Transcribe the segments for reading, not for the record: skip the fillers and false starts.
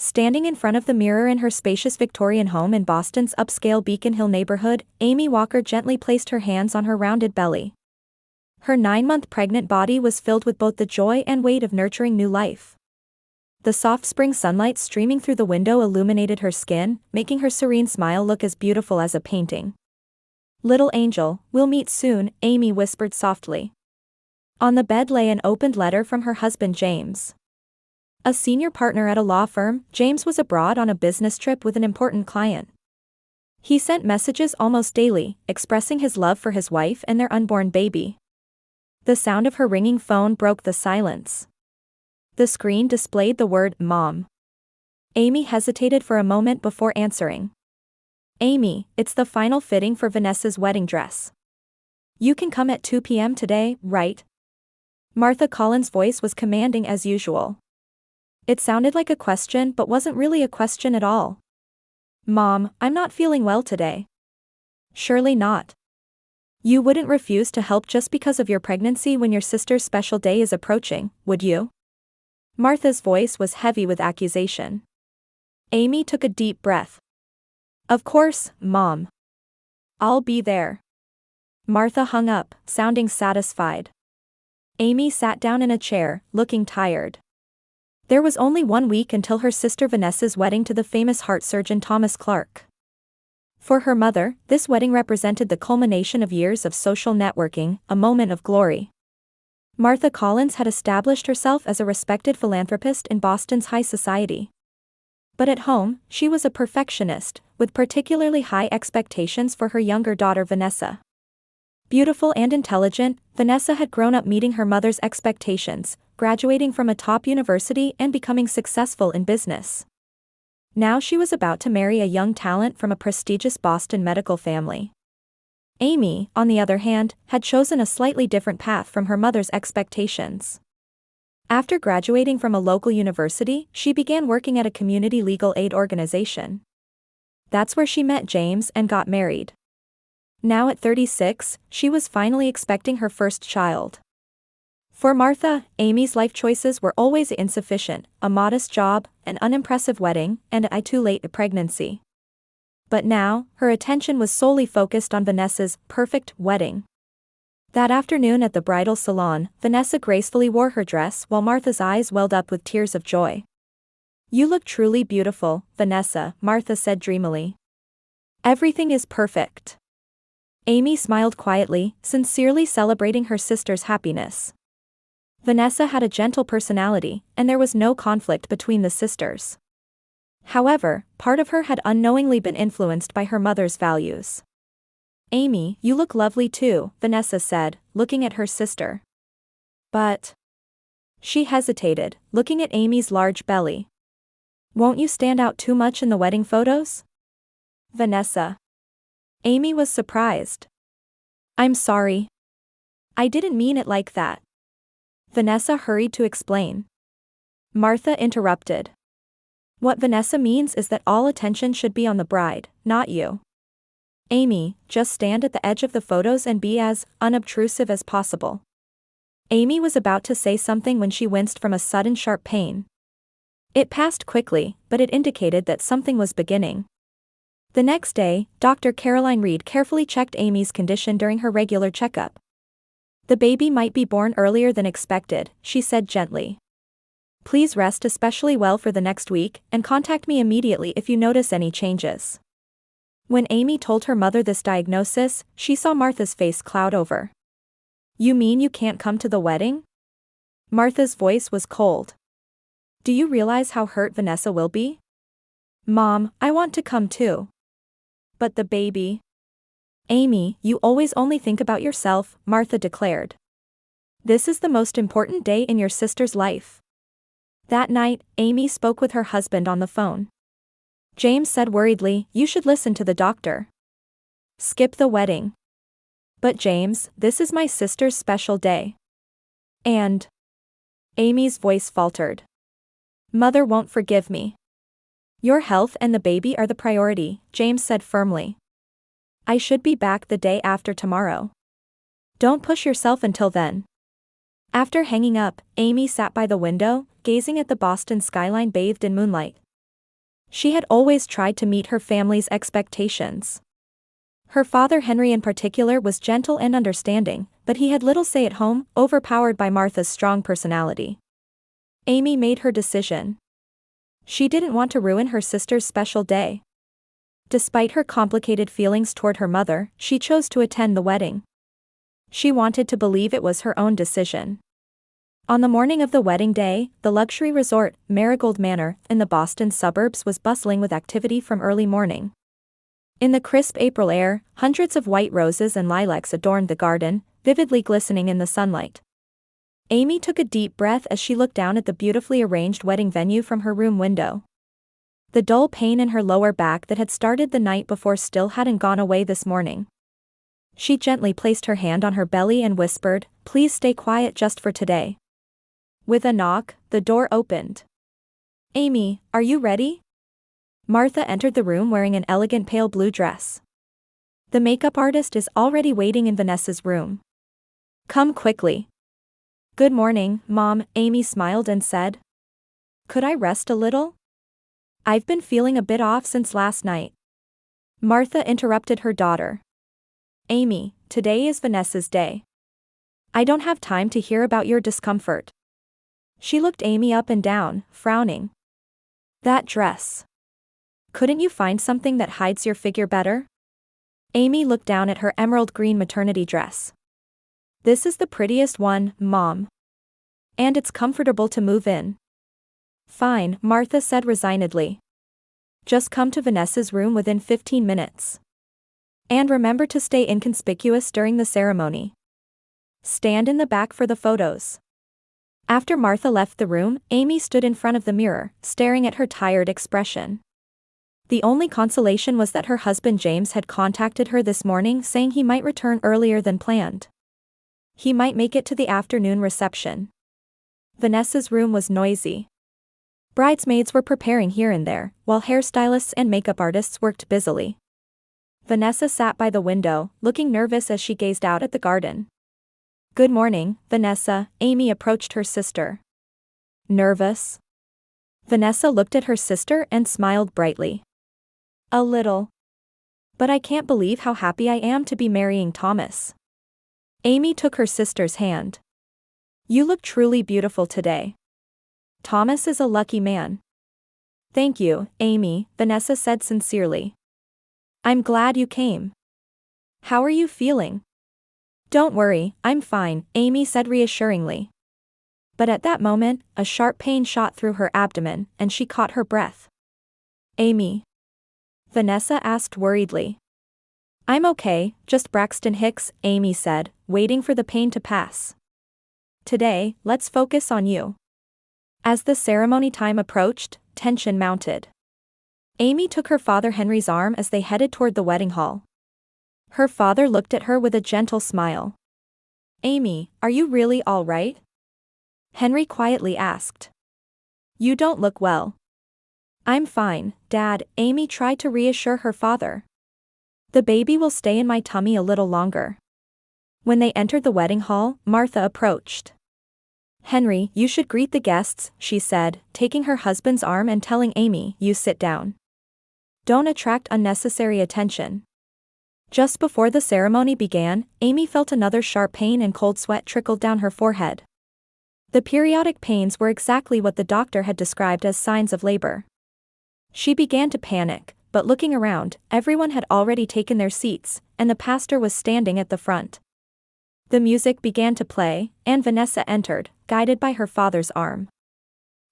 Standing in front of the mirror in her spacious Victorian home in Boston's upscale Beacon Hill neighborhood, Amy Walker gently placed her hands on her rounded belly. Her 9-month pregnant body was filled with both the joy and weight of nurturing new life. The soft spring sunlight streaming through the window illuminated her skin, making her serene smile look as beautiful as a painting. "Little angel, we'll meet soon," Amy whispered softly. On the bed lay an opened letter from her husband James. A senior partner at a law firm, James was abroad on a business trip with an important client. He sent messages almost daily, expressing his love for his wife and their unborn baby. The sound of her ringing phone broke the silence. The screen displayed the word "Mom." Amy hesitated for a moment before answering. "Amy, it's the final fitting for Vanessa's wedding dress. You can come at 2 p.m. today, right?" Martha Collins' voice was commanding as usual. It sounded like a question but wasn't really a question at all. "Mom, I'm not feeling well today." "Surely not. You wouldn't refuse to help just because of your pregnancy when your sister's special day is approaching, would you?" Martha's voice was heavy with accusation. Amy took a deep breath. "Of course, Mom. I'll be there." Martha hung up, sounding satisfied. Amy sat down in a chair, looking tired. There was only 1 week until her sister Vanessa's wedding to the famous heart surgeon Thomas Clark. For her mother, this wedding represented the culmination of years of social networking, a moment of glory. Martha Collins had established herself as a respected philanthropist in Boston's high society. But at home, she was a perfectionist, with particularly high expectations for her younger daughter Vanessa. Beautiful and intelligent, Vanessa had grown up meeting her mother's expectations, graduating from a top university and becoming successful in business. Now she was about to marry a young talent from a prestigious Boston medical family. Amy, on the other hand, had chosen a slightly different path from her mother's expectations. After graduating from a local university, she began working at a community legal aid organization. That's where she met James and got married. Now at 36, she was finally expecting her first child. For Martha, Amy's life choices were always insufficient: a modest job, an unimpressive wedding, and a too late pregnancy. But now, her attention was solely focused on Vanessa's perfect wedding. That afternoon at the bridal salon, Vanessa gracefully wore her dress while Martha's eyes welled up with tears of joy. "You look truly beautiful, Vanessa," Martha said dreamily. "Everything is perfect." Amy smiled quietly, sincerely celebrating her sister's happiness. Vanessa had a gentle personality, and there was no conflict between the sisters. However, part of her had unknowingly been influenced by her mother's values. "Amy, you look lovely too," Vanessa said, looking at her sister. "But..." She hesitated, looking at Amy's large belly. "Won't you stand out too much in the wedding photos?" "Vanessa." Amy was surprised. "I'm sorry. I didn't mean it like that." Vanessa hurried to explain. Martha interrupted. "What Vanessa means is that all attention should be on the bride, not you. Amy, just stand at the edge of the photos and be as unobtrusive as possible." Amy was about to say something when she winced from a sudden sharp pain. It passed quickly, but it indicated that something was beginning. The next day, Dr. Caroline Reed carefully checked Amy's condition during her regular checkup. "The baby might be born earlier than expected," she said gently. "Please rest especially well for the next week, and contact me immediately if you notice any changes." When Amy told her mother this diagnosis, she saw Martha's face cloud over. "You mean you can't come to the wedding?" Martha's voice was cold. "Do you realize how hurt Vanessa will be?" "Mom, I want to come too." "But the baby..." "Amy, you always only think about yourself," Martha declared. "This is the most important day in your sister's life." That night, Amy spoke with her husband on the phone. James said worriedly, "You should listen to the doctor. Skip the wedding." "But James, this is my sister's special day. And..." Amy's voice faltered. "Mother won't forgive me." "Your health and the baby are the priority," James said firmly. "I should be back the day after tomorrow. Don't push yourself until then." After hanging up, Amy sat by the window, gazing at the Boston skyline bathed in moonlight. She had always tried to meet her family's expectations. Her father Henry in particular was gentle and understanding, but he had little say at home, overpowered by Martha's strong personality. Amy made her decision. She didn't want to ruin her sister's special day. Despite her complicated feelings toward her mother, she chose to attend the wedding. She wanted to believe it was her own decision. On the morning of the wedding day, the luxury resort, Marigold Manor, in the Boston suburbs was bustling with activity from early morning. In the crisp April air, hundreds of white roses and lilacs adorned the garden, vividly glistening in the sunlight. Amy took a deep breath as she looked down at the beautifully arranged wedding venue from her room window. The dull pain in her lower back that had started the night before still hadn't gone away this morning. She gently placed her hand on her belly and whispered, "Please stay quiet just for today." With a knock, the door opened. "Amy, are you ready?" Martha entered the room wearing an elegant pale blue dress. "The makeup artist is already waiting in Vanessa's room. Come quickly." "Good morning, Mom," Amy smiled and said. "Could I rest a little? I've been feeling a bit off since last night." Martha interrupted her daughter. "Amy, today is Vanessa's day. I don't have time to hear about your discomfort." She looked Amy up and down, frowning. "That dress. Couldn't you find something that hides your figure better?" Amy looked down at her emerald green maternity dress. "This is the prettiest one, Mom. And it's comfortable to move in." "Fine," Martha said resignedly. "Just come to Vanessa's room within 15 minutes. And remember to stay inconspicuous during the ceremony. Stand in the back for the photos." After Martha left the room, Amy stood in front of the mirror, staring at her tired expression. The only consolation was that her husband James had contacted her this morning saying he might return earlier than planned. He might make it to the afternoon reception. Vanessa's room was noisy. Bridesmaids were preparing here and there, while hairstylists and makeup artists worked busily. Vanessa sat by the window, looking nervous as she gazed out at the garden. "Good morning, Vanessa," Amy approached her sister. "Nervous?" Vanessa looked at her sister and smiled brightly. "A little. But I can't believe how happy I am to be marrying Thomas." Amy took her sister's hand. "You look truly beautiful today. Thomas is a lucky man." "Thank you, Amy," Vanessa said sincerely. "I'm glad you came. How are you feeling?" "Don't worry, I'm fine," Amy said reassuringly. But at that moment, a sharp pain shot through her abdomen, and she caught her breath. "Amy?" Vanessa asked worriedly. "I'm okay, just Braxton Hicks," Amy said, waiting for the pain to pass. "Today, let's focus on you." As the ceremony time approached, tension mounted. Amy took her father Henry's arm as they headed toward the wedding hall. Her father looked at her with a gentle smile. "Amy, are you really all right?" Henry quietly asked. "You don't look well." "I'm fine, Dad," Amy tried to reassure her father. "The baby will stay in my tummy a little longer." When they entered the wedding hall, Martha approached. "Henry, you should greet the guests," she said, taking her husband's arm and telling Amy, "You sit down. Don't attract unnecessary attention." Just before the ceremony began, Amy felt another sharp pain and cold sweat trickled down her forehead. The periodic pains were exactly what the doctor had described as signs of labor. She began to panic, but looking around, everyone had already taken their seats, and the pastor was standing at the front. The music began to play, and Vanessa entered, guided by her father's arm.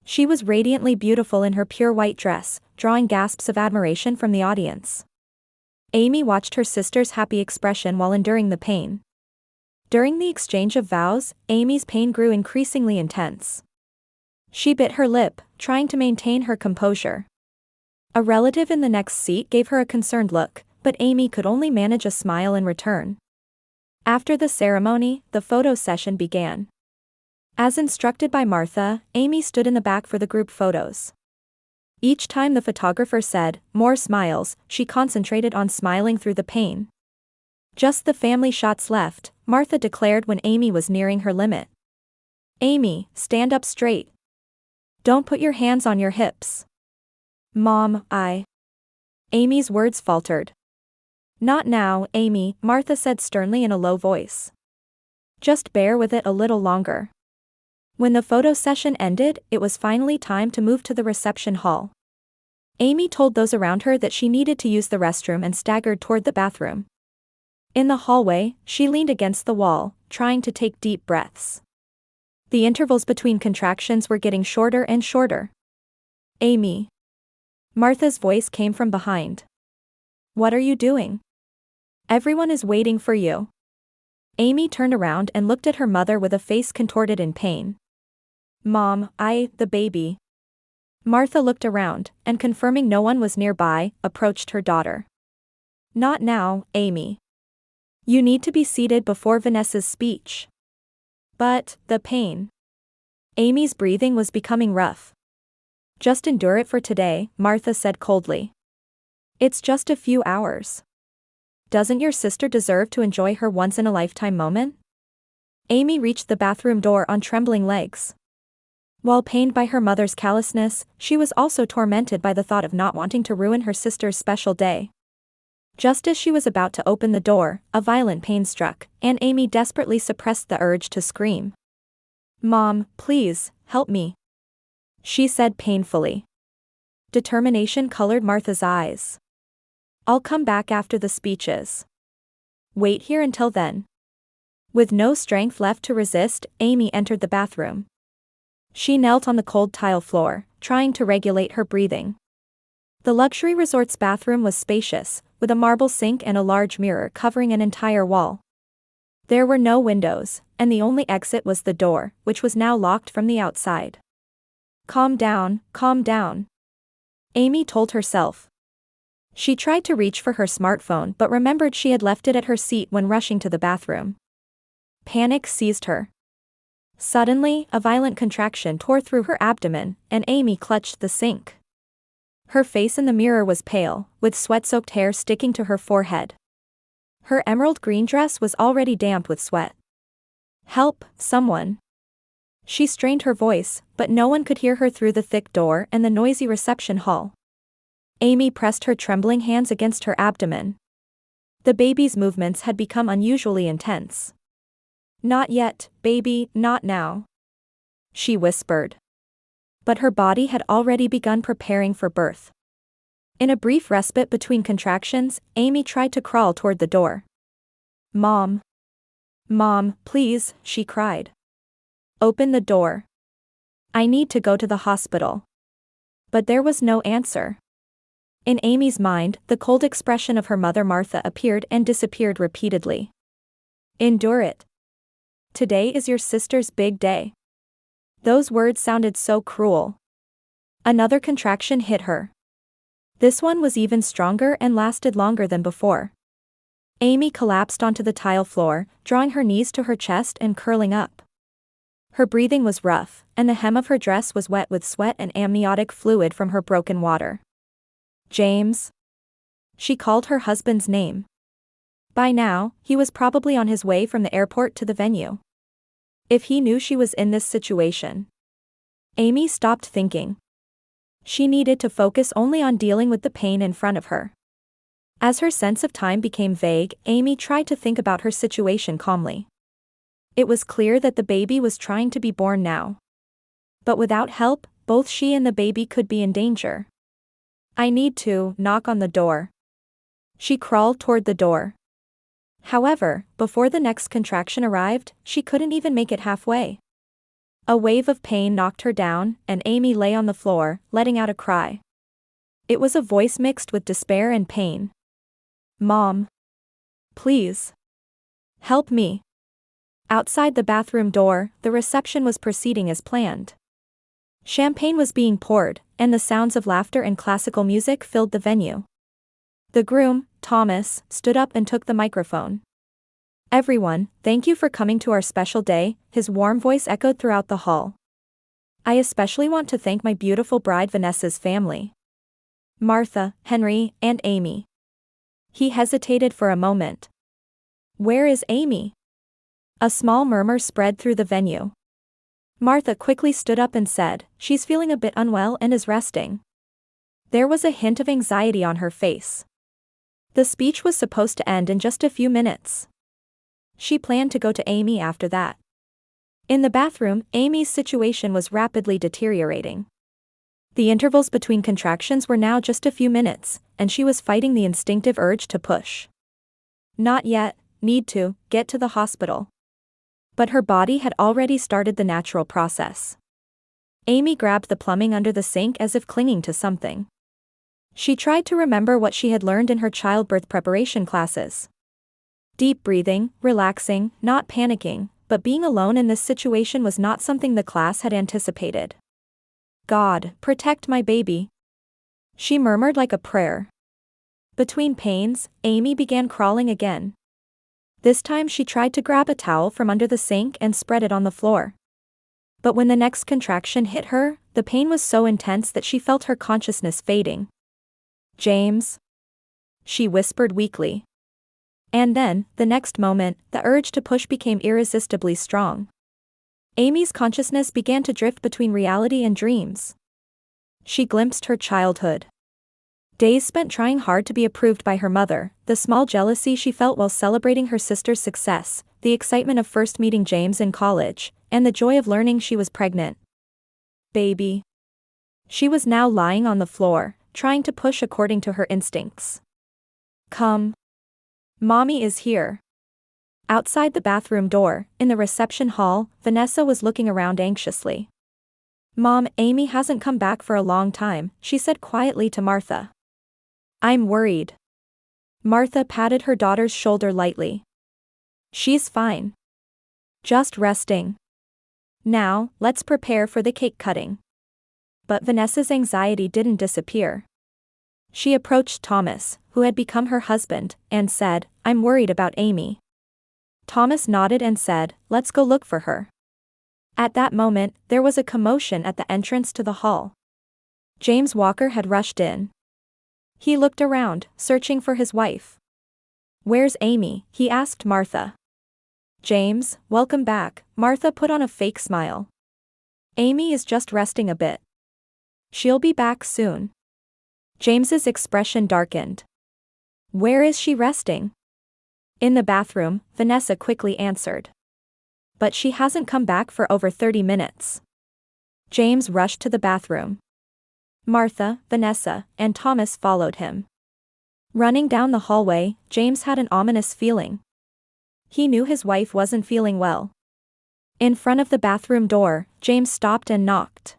She was radiantly beautiful in her pure white dress, drawing gasps of admiration from the audience. Amy watched her sister's happy expression while enduring the pain. During the exchange of vows, Amy's pain grew increasingly intense. She bit her lip, trying to maintain her composure. A relative in the next seat gave her a concerned look, but Amy could only manage a smile in return. After the ceremony, the photo session began. As instructed by Martha, Amy stood in the back for the group photos. Each time the photographer said, "More smiles," she concentrated on smiling through the pain. "Just the family shots left," Martha declared when Amy was nearing her limit. "Amy, stand up straight. Don't put your hands on your hips." Mom, Amy's words faltered. Not now, Amy, Martha said sternly in a low voice. Just bear with it a little longer. When the photo session ended, it was finally time to move to the reception hall. Amy told those around her that she needed to use the restroom and staggered toward the bathroom. In the hallway, she leaned against the wall, trying to take deep breaths. The intervals between contractions were getting shorter and shorter. Amy. Martha's voice came from behind. What are you doing? Everyone is waiting for you. Amy turned around and looked at her mother with a face contorted in pain. Mom, the baby. Martha looked around, and confirming no one was nearby, approached her daughter. Not now, Amy. You need to be seated before Vanessa's speech. But, the pain. Amy's breathing was becoming rough. Just endure it for today, Martha said coldly. It's just a few hours. Doesn't your sister deserve to enjoy her once-in-a-lifetime moment? Amy reached the bathroom door on trembling legs. While pained by her mother's callousness, she was also tormented by the thought of not wanting to ruin her sister's special day. Just as she was about to open the door, a violent pain struck, and Amy desperately suppressed the urge to scream. Mom, please, help me. She said painfully. Determination colored Martha's eyes. I'll come back after the speeches. Wait here until then. With no strength left to resist, Amy entered the bathroom. She knelt on the cold tile floor, trying to regulate her breathing. The luxury resort's bathroom was spacious, with a marble sink and a large mirror covering an entire wall. There were no windows, and the only exit was the door, which was now locked from the outside. Calm down, Amy told herself. She tried to reach for her smartphone but remembered she had left it at her seat when rushing to the bathroom. Panic seized her. Suddenly, a violent contraction tore through her abdomen, and Amy clutched the sink. Her face in the mirror was pale, with sweat-soaked hair sticking to her forehead. Her emerald green dress was already damp with sweat. Help, someone. She strained her voice, but no one could hear her through the thick door and the noisy reception hall. Amy pressed her trembling hands against her abdomen. The baby's movements had become unusually intense. Not yet, baby, not now. She whispered. But her body had already begun preparing for birth. In a brief respite between contractions, Amy tried to crawl toward the door. Mom, please, she cried. Open the door. I need to go to the hospital. But there was no answer. In Amy's mind, the cold expression of her mother Martha appeared and disappeared repeatedly. Endure it. Today is your sister's big day. Those words sounded so cruel. Another contraction hit her. This one was even stronger and lasted longer than before. Amy collapsed onto the tile floor, drawing her knees to her chest and curling up. Her breathing was rough, and the hem of her dress was wet with sweat and amniotic fluid from her broken water. James. She called her husband's name. By now, he was probably on his way from the airport to the venue. If he knew she was in this situation. Amy stopped thinking. She needed to focus only on dealing with the pain in front of her. As her sense of time became vague, Amy tried to think about her situation calmly. It was clear that the baby was trying to be born now. But without help, both she and the baby could be in danger. I need to knock on the door. She crawled toward the door. However, before the next contraction arrived, she couldn't even make it halfway. A wave of pain knocked her down, and Amy lay on the floor, letting out a cry. It was a voice mixed with despair and pain. Mom. Please. Help me. Outside the bathroom door, the reception was proceeding as planned. Champagne was being poured, and the sounds of laughter and classical music filled the venue. The groom, Thomas, stood up and took the microphone. Everyone, thank you for coming to our special day, his warm voice echoed throughout the hall. I especially want to thank my beautiful bride Vanessa's family. Martha, Henry, and Amy. He hesitated for a moment. Where is Amy? A small murmur spread through the venue. Martha quickly stood up and said, she's feeling a bit unwell and is resting. There was a hint of anxiety on her face. The speech was supposed to end in just a few minutes. She planned to go to Amy after that. In the bathroom, Amy's situation was rapidly deteriorating. The intervals between contractions were now just a few minutes, and she was fighting the instinctive urge to push. Not yet, need to, get to the hospital. But her body had already started the natural process. Amy grabbed the plumbing under the sink as if clinging to something. She tried to remember what she had learned in her childbirth preparation classes. Deep breathing, relaxing, not panicking, but being alone in this situation was not something the class had anticipated. God, protect my baby. She murmured like a prayer. Between pains, Amy began crawling again. This time she tried to grab a towel from under the sink and spread it on the floor. But when the next contraction hit her, the pain was so intense that she felt her consciousness fading. James? She whispered weakly. And then, the next moment, the urge to push became irresistibly strong. Amy's consciousness began to drift between reality and dreams. She glimpsed her childhood. Days spent trying hard to be approved by her mother, the small jealousy she felt while celebrating her sister's success, the excitement of first meeting James in college, and the joy of learning she was pregnant. Baby. She was now lying on the floor, trying to push according to her instincts. Come. Mommy is here. Outside the bathroom door, in the reception hall, Vanessa was looking around anxiously. Mom, Amy hasn't come back for a long time, she said quietly to Martha. I'm worried. Martha patted her daughter's shoulder lightly. She's fine. Just resting. Now, let's prepare for the cake cutting. But Vanessa's anxiety didn't disappear. She approached Thomas, who had become her husband, and said, I'm worried about Amy. Thomas nodded and said, let's go look for her. At that moment, there was a commotion at the entrance to the hall. James Walker had rushed in. He looked around, searching for his wife. Where's Amy? He asked Martha. James, welcome back, Martha put on a fake smile. Amy is just resting a bit. She'll be back soon. James's expression darkened. Where is she resting? In the bathroom, Vanessa quickly answered. But she hasn't come back for over 30 minutes. James rushed to the bathroom. Martha, Vanessa, and Thomas followed him. Running down the hallway, James had an ominous feeling. He knew his wife wasn't feeling well. In front of the bathroom door, James stopped and knocked.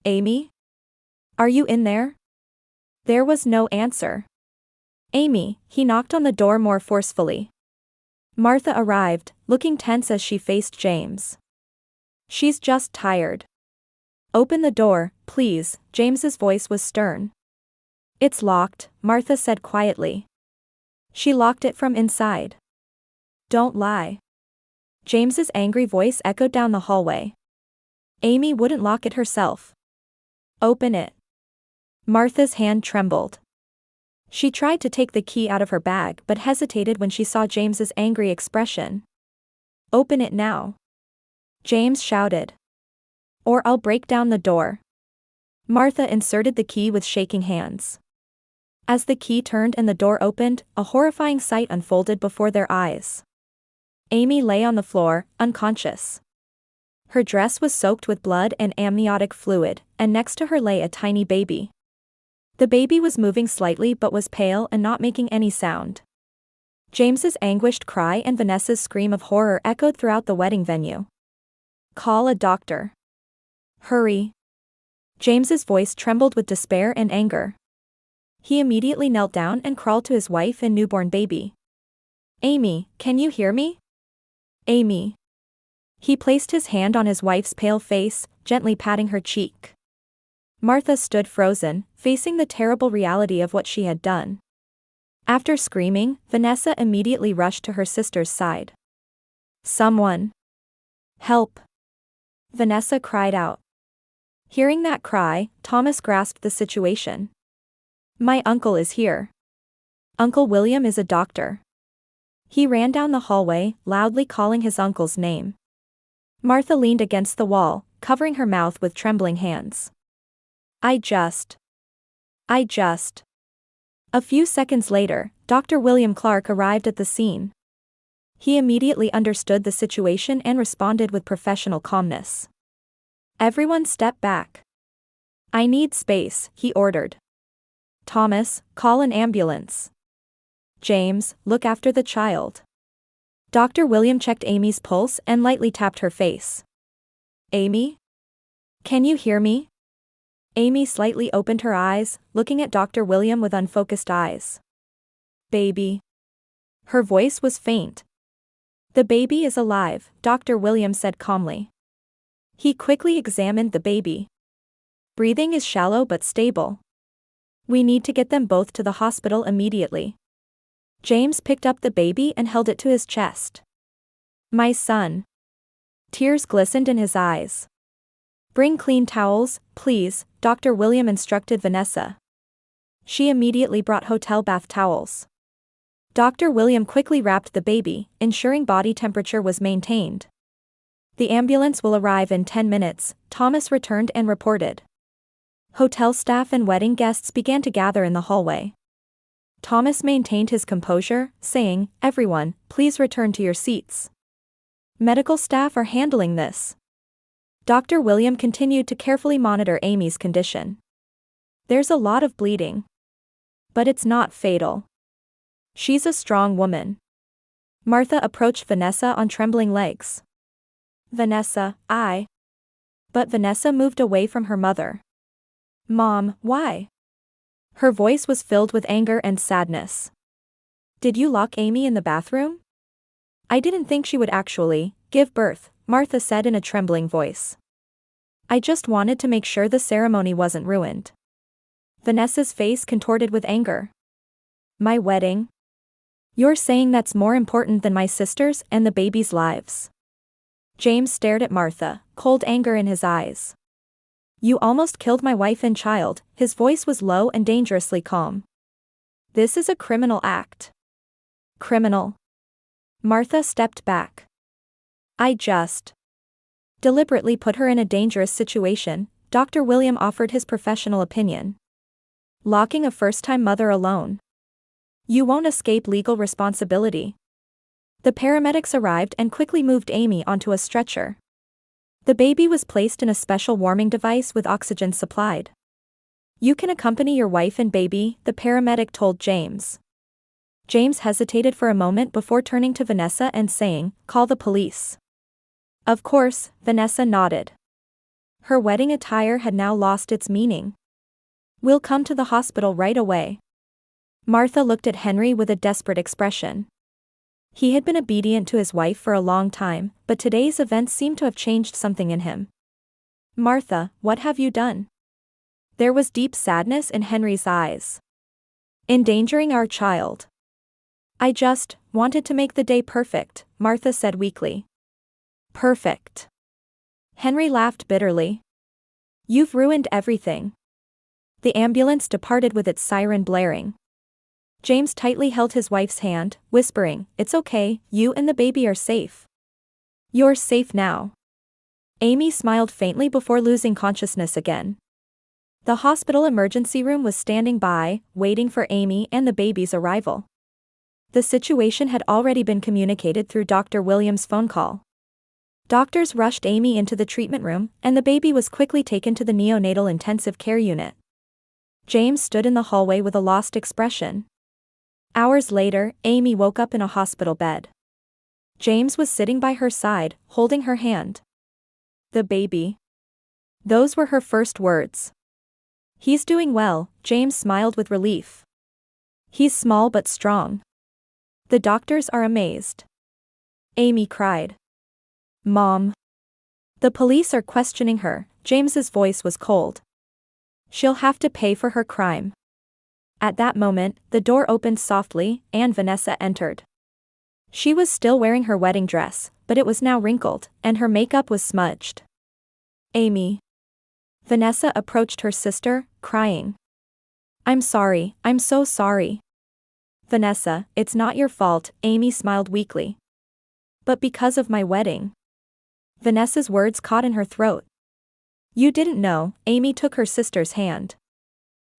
Amy? Are you in there? There was no answer. Amy, he knocked on the door more forcefully. Martha arrived, looking tense as she faced James. She's just tired. Open the door, please, James's voice was stern. It's locked, Martha said quietly. She locked it from inside. Don't lie. James's angry voice echoed down the hallway. Amy wouldn't lock it herself. Open it. Martha's hand trembled. She tried to take the key out of her bag but hesitated when she saw James's angry expression. Open it now. James shouted. Or I'll break down the door. Martha inserted the key with shaking hands. As the key turned and the door opened, a horrifying sight unfolded before their eyes. Amy lay on the floor, unconscious. Her dress was soaked with blood and amniotic fluid, and next to her lay a tiny baby. The baby was moving slightly but was pale and not making any sound. James's anguished cry and Vanessa's scream of horror echoed throughout the wedding venue. Call a doctor. Hurry. James's voice trembled with despair and anger. He immediately knelt down and crawled to his wife and newborn baby. Amy, can you hear me? Amy. He placed his hand on his wife's pale face, gently patting her cheek. Martha stood frozen, facing the terrible reality of what she had done. After screaming, Vanessa immediately rushed to her sister's side. Someone. Help. Vanessa cried out. Hearing that cry, Thomas grasped the situation. My uncle is here. Uncle William is a doctor. He ran down the hallway, loudly calling his uncle's name. Martha leaned against the wall, covering her mouth with trembling hands. I I just. A few seconds later, Dr. William Clark arrived at the scene. He immediately understood the situation and responded with professional calmness. Everyone step back. I need space, he ordered. Thomas, call an ambulance. James, look after the child. Dr. William checked Amy's pulse and lightly tapped her face. Amy? Can you hear me? Amy slightly opened her eyes, looking at Dr. William with unfocused eyes. Baby. Her voice was faint. The baby is alive, Dr. William said calmly. He quickly examined the baby. Breathing is shallow but stable. We need to get them both to the hospital immediately. James picked up the baby and held it to his chest. My son. Tears glistened in his eyes. Bring clean towels, please, Dr. William instructed Vanessa. She immediately brought hotel bath towels. Dr. William quickly wrapped the baby, ensuring body temperature was maintained. The ambulance will arrive in 10 minutes, Thomas returned and reported. Hotel staff and wedding guests began to gather in the hallway. Thomas maintained his composure, saying, Everyone, please return to your seats. Medical staff are handling this. Dr. William continued to carefully monitor Amy's condition. There's a lot of bleeding. But it's not fatal. She's a strong woman. Martha approached Vanessa on trembling legs. Vanessa, But Vanessa moved away from her mother. Mom, why? Her voice was filled with anger and sadness. Did you lock Amy in the bathroom? I didn't think she would actually give birth, Martha said in a trembling voice. I just wanted to make sure the ceremony wasn't ruined. Vanessa's face contorted with anger. My wedding? You're saying that's more important than my sister's and the baby's lives? James stared at Martha, cold anger in his eyes. You almost killed my wife and child, his voice was low and dangerously calm. This is a criminal act. Criminal. Martha stepped back. I just deliberately put her in a dangerous situation, Dr. William offered his professional opinion. Locking a first-time mother alone. You won't escape legal responsibility. The paramedics arrived and quickly moved Amy onto a stretcher. The baby was placed in a special warming device with oxygen supplied. You can accompany your wife and baby, the paramedic told James. James hesitated for a moment before turning to Vanessa and saying, Call the police. Of course, Vanessa nodded. Her wedding attire had now lost its meaning. We'll come to the hospital right away. Martha looked at Henry with a desperate expression. He had been obedient to his wife for a long time, but today's events seemed to have changed something in him. Martha, what have you done? There was deep sadness in Henry's eyes. Endangering our child. I just wanted to make the day perfect, Martha said weakly. Perfect. Henry laughed bitterly. You've ruined everything. The ambulance departed with its siren blaring. James tightly held his wife's hand, whispering, It's okay, you and the baby are safe. You're safe now. Amy smiled faintly before losing consciousness again. The hospital emergency room was standing by, waiting for Amy and the baby's arrival. The situation had already been communicated through Dr. Williams' phone call. Doctors rushed Amy into the treatment room, and the baby was quickly taken to the neonatal intensive care unit. James stood in the hallway with a lost expression. Hours later, Amy woke up in a hospital bed. James was sitting by her side, holding her hand. The baby. Those were her first words. He's doing well, James smiled with relief. He's small but strong. The doctors are amazed. Amy cried. Mom. The police are questioning her, James's voice was cold. She'll have to pay for her crime. At that moment, the door opened softly, and Vanessa entered. She was still wearing her wedding dress, but it was now wrinkled, and her makeup was smudged. Amy. Vanessa approached her sister, crying. I'm sorry, I'm so sorry. Vanessa, it's not your fault, Amy smiled weakly. But because of my wedding. Vanessa's words caught in her throat. You didn't know, Amy took her sister's hand.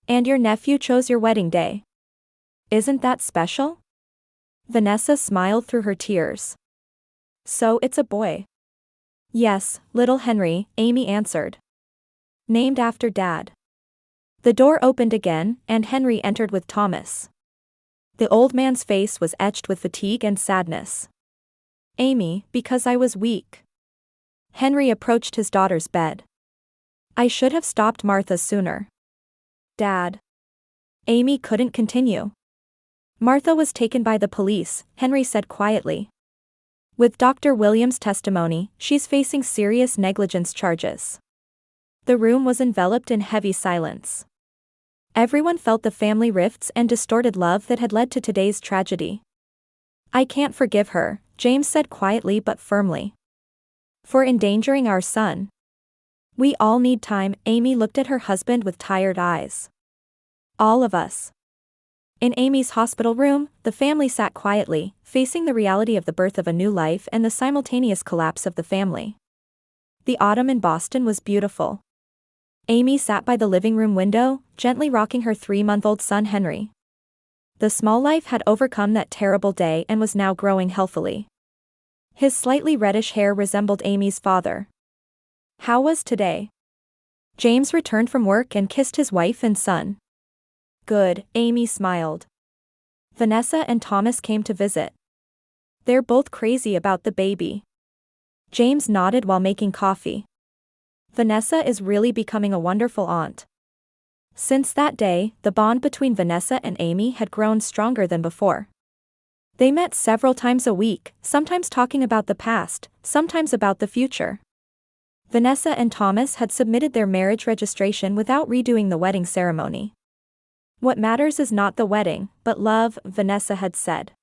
And your nephew chose your wedding day. Isn't that special? Vanessa smiled through her tears. So it's a boy. Yes, little Henry, Amy answered. Named after Dad. The door opened again, and Henry entered with Thomas. The old man's face was etched with fatigue and sadness. Amy, because I was weak. Henry approached his daughter's bed. I should have stopped Martha sooner. Dad. Amy couldn't continue. Martha was taken by the police, Henry said quietly. With Dr. Williams' testimony, she's facing serious negligence charges. The room was enveloped in heavy silence. Everyone felt the family rifts and distorted love that had led to today's tragedy. I can't forgive her, James said quietly but firmly. For endangering our son. We all need time, Amy looked at her husband with tired eyes. All of us. In Amy's hospital room, the family sat quietly, facing the reality of the birth of a new life and the simultaneous collapse of the family. The autumn in Boston was beautiful. Amy sat by the living room window, gently rocking her 3-month-old son Henry. The small life had overcome that terrible day and was now growing healthily. His slightly reddish hair resembled Amy's father. How was today? James returned from work and kissed his wife and son. Good, Amy smiled. Vanessa and Thomas came to visit. They're both crazy about the baby. James nodded while making coffee. Vanessa is really becoming a wonderful aunt. Since that day, the bond between Vanessa and Amy had grown stronger than before. They met several times a week, sometimes talking about the past, sometimes about the future. Vanessa and Thomas had submitted their marriage registration without redoing the wedding ceremony. What matters is not the wedding, but love, Vanessa had said.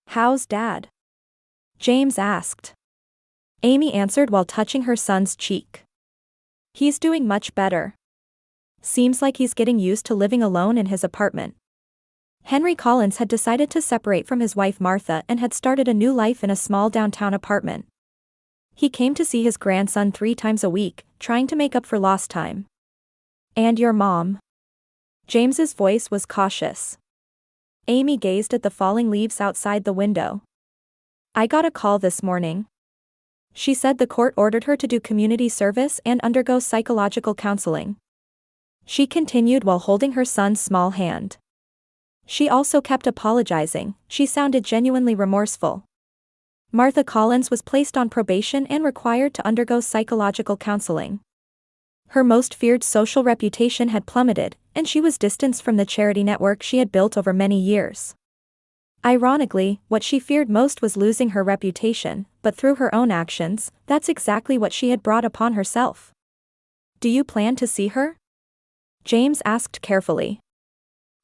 How's Dad? James asked. Amy answered while touching her son's cheek. He's doing much better. Seems like he's getting used to living alone in his apartment. Henry Collins had decided to separate from his wife Martha and had started a new life in a small downtown apartment. He came to see his grandson 3 times a week, trying to make up for lost time. And your mom? James's voice was cautious. Amy gazed at the falling leaves outside the window. I got a call this morning. She said the court ordered her to do community service and undergo psychological counseling. She continued while holding her son's small hand. She also kept apologizing, she sounded genuinely remorseful. Martha Collins was placed on probation and required to undergo psychological counseling. Her most feared social reputation had plummeted, and she was distanced from the charity network she had built over many years. Ironically, what she feared most was losing her reputation, but through her own actions, that's exactly what she had brought upon herself. Do you plan to see her? James asked carefully.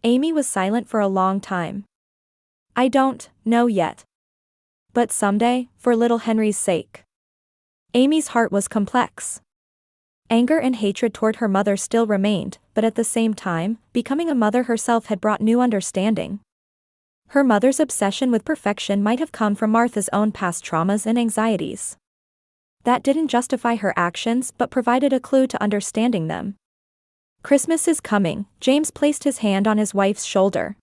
Amy was silent for a long time. I don't know yet. But someday, for little Henry's sake. Amy's heart was complex. Anger and hatred toward her mother still remained, but at the same time, becoming a mother herself had brought new understanding. Her mother's obsession with perfection might have come from Martha's own past traumas and anxieties. That didn't justify her actions but provided a clue to understanding them. Christmas is coming, James placed his hand on his wife's shoulder.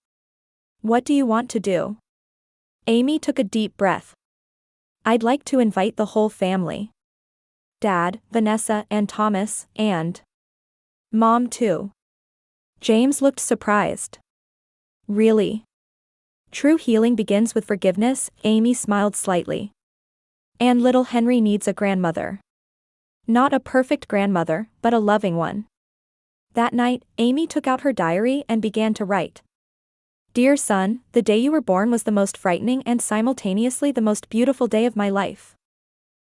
What do you want to do? Amy took a deep breath. I'd like to invite the whole family. Dad, Vanessa, and Thomas, and Mom too. James looked surprised. Really? True healing begins with forgiveness, Amy smiled slightly. And little Henry needs a grandmother. Not a perfect grandmother, but a loving one. That night, Amy took out her diary and began to write. Dear son, the day you were born was the most frightening and simultaneously the most beautiful day of my life.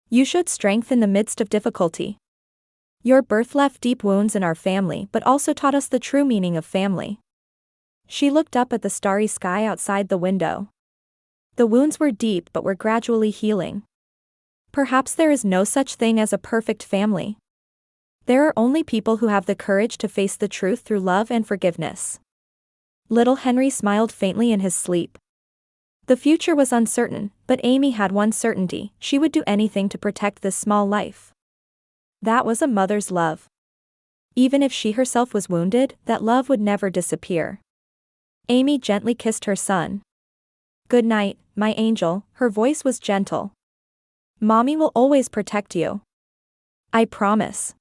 You showed strength in the midst of difficulty. Your birth left deep wounds in our family but also taught us the true meaning of family. She looked up at the starry sky outside the window. The wounds were deep but were gradually healing. Perhaps there is no such thing as a perfect family. There are only people who have the courage to face the truth through love and forgiveness. Little Henry smiled faintly in his sleep. The future was uncertain, but Amy had one certainty: she would do anything to protect this small life. That was a mother's love. Even if she herself was wounded, that love would never disappear. Amy gently kissed her son. "Good night, my angel," her voice was gentle. "Mommy will always protect you. I promise."